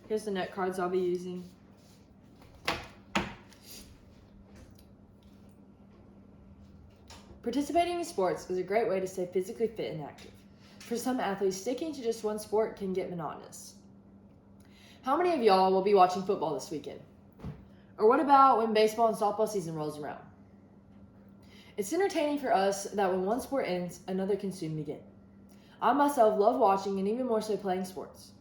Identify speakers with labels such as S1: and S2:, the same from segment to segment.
S1: Here's the note cards I'll be using. Participating in sports is a great way to stay physically fit and active. For some athletes, sticking to just one sport can get monotonous. How many of y'all will be watching football this weekend? Or what about when baseball and softball season rolls around? It's entertaining for us that when one sport ends, another can soon begin. I myself love watching and even more so playing sports.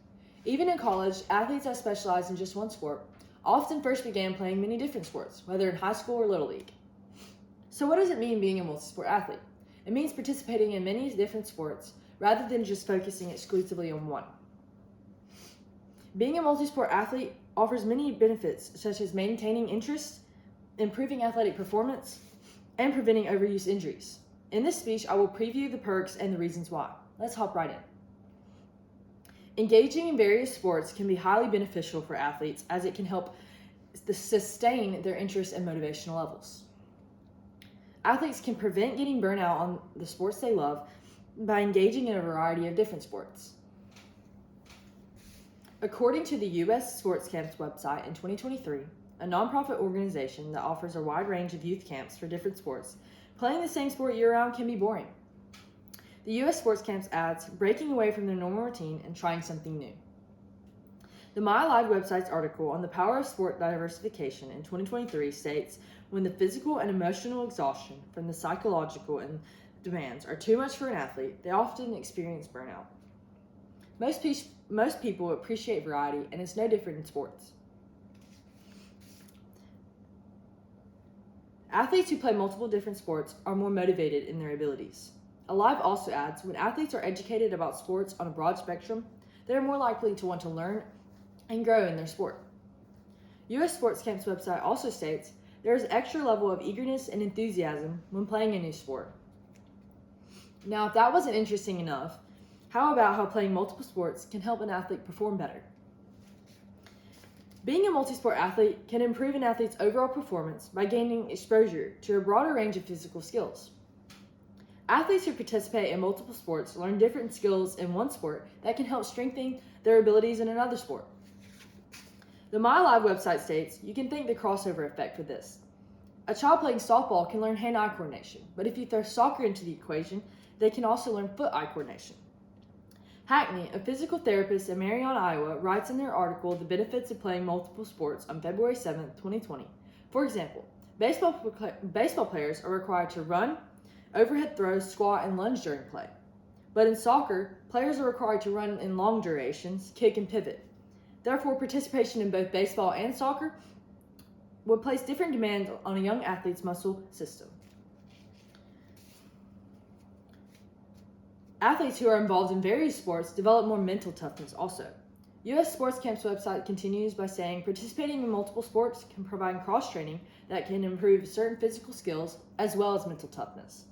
S1: Even in college, athletes that specialize in just one sport often first began playing many different sports, whether in high school or little league. So what does it mean being a multi-sport athlete? It means participating in many different sports rather than just focusing exclusively on one. Being a multi-sport athlete offers many benefits such as maintaining interest, improving athletic performance, and preventing overuse injuries. In this speech, I will preview the perks and the reasons why. Let's hop right in. Engaging in various sports can be highly beneficial for athletes as it can help sustain their interest and motivational levels. Athletes can prevent getting burnout on the sports they love by engaging in a variety of different sports. According to the U.S. Sports Camps website in 2023, a nonprofit organization that offers a wide range of youth camps for different sports, playing the same sport year-round can be boring. The U.S. Sports Camps adds breaking away from their normal routine and trying something new. The MyLive website's article on the power of sport diversification in 2023 states, when the physical and emotional exhaustion from the psychological and demands are too much for an athlete, they often experience burnout. Most people appreciate variety, and it's no different in sports. Athletes who play multiple different sports are more motivated in their abilities. Alive also adds, when athletes are educated about sports on a broad spectrum, they are more likely to want to learn and grow in their sport. U.S. Sports Camp's website also states, there is an extra level of eagerness and enthusiasm when playing a new sport. Now, if that wasn't interesting enough, how about how playing multiple sports can help an athlete perform better? Being a multi-sport athlete can improve an athlete's overall performance by gaining exposure to a broader range of physical skills. Athletes who participate in multiple sports learn different skills in one sport that can help strengthen their abilities in another sport. The MyLive website states, you can thank the crossover effect for this. A child playing softball can learn hand-eye coordination, but if you throw soccer into the equation, they can also learn foot-eye coordination. Hackney, a physical therapist in Marion, Iowa, writes in their article the benefits of playing multiple sports on February 7, 2020. For example, baseball players are required to run, overhead throw, squat, and lunge during play. But in soccer, players are required to run in long durations, kick, and pivot. Therefore, participation in both baseball and soccer would place different demands on a young athlete's muscle system. Athletes who are involved in various sports develop more mental toughness also. U.S. Sports Camp's website continues by saying participating in multiple sports can provide cross-training that can improve certain physical skills as well as mental toughness.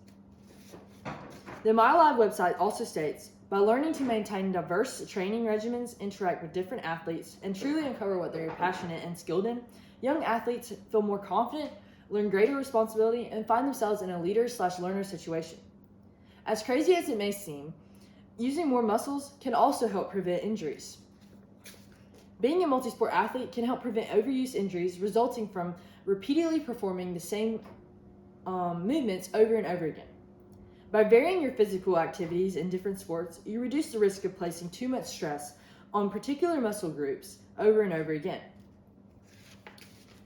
S1: The MyLive website also states, by learning to maintain diverse training regimens, interact with different athletes, and truly uncover what they're passionate and skilled in, young athletes feel more confident, learn greater responsibility, and find themselves in a leader/learner situation. As crazy as it may seem, using more muscles can also help prevent injuries. Being a multi-sport athlete can help prevent overuse injuries resulting from repeatedly performing the same movements over and over again. By varying your physical activities in different sports, you reduce the risk of placing too much stress on particular muscle groups over and over again.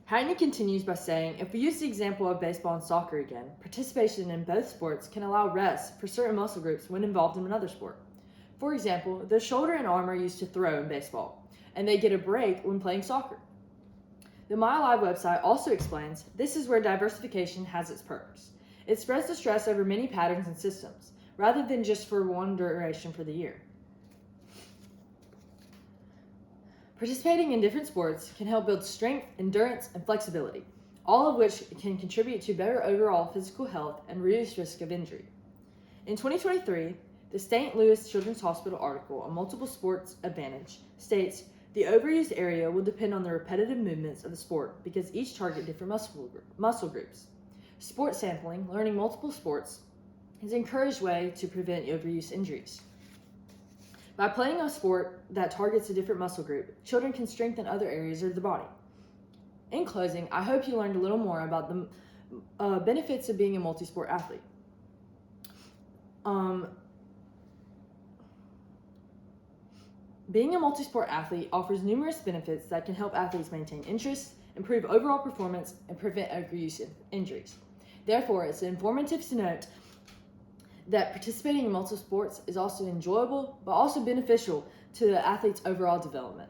S1: Hackney continues by saying, if we use the example of baseball and soccer again, participation in both sports can allow rest for certain muscle groups when involved in another sport. For example, the shoulder and arm are used to throw in baseball, and they get a break when playing soccer. The MyLive website also explains, this is where diversification has its perks. It spreads the stress over many patterns and systems, rather than just for one duration for the year. Participating in different sports can help build strength, endurance, and flexibility, all of which can contribute to better overall physical health and reduce risk of injury. In 2023, the St. Louis Children's Hospital article on multiple sports advantage states, the overused area will depend on the repetitive movements of the sport because each target different muscle groups. Sport sampling, learning multiple sports, is an encouraged way to prevent overuse injuries. By playing a sport that targets a different muscle group, children can strengthen other areas of the body. In closing, I hope you learned a little more about the benefits of being a multi-sport athlete. Being a multi-sport athlete offers numerous benefits that can help athletes maintain interest, improve overall performance, and prevent overuse injuries. Therefore, it's informative to note that participating in multiple sports is also enjoyable, but also beneficial to the athlete's overall development.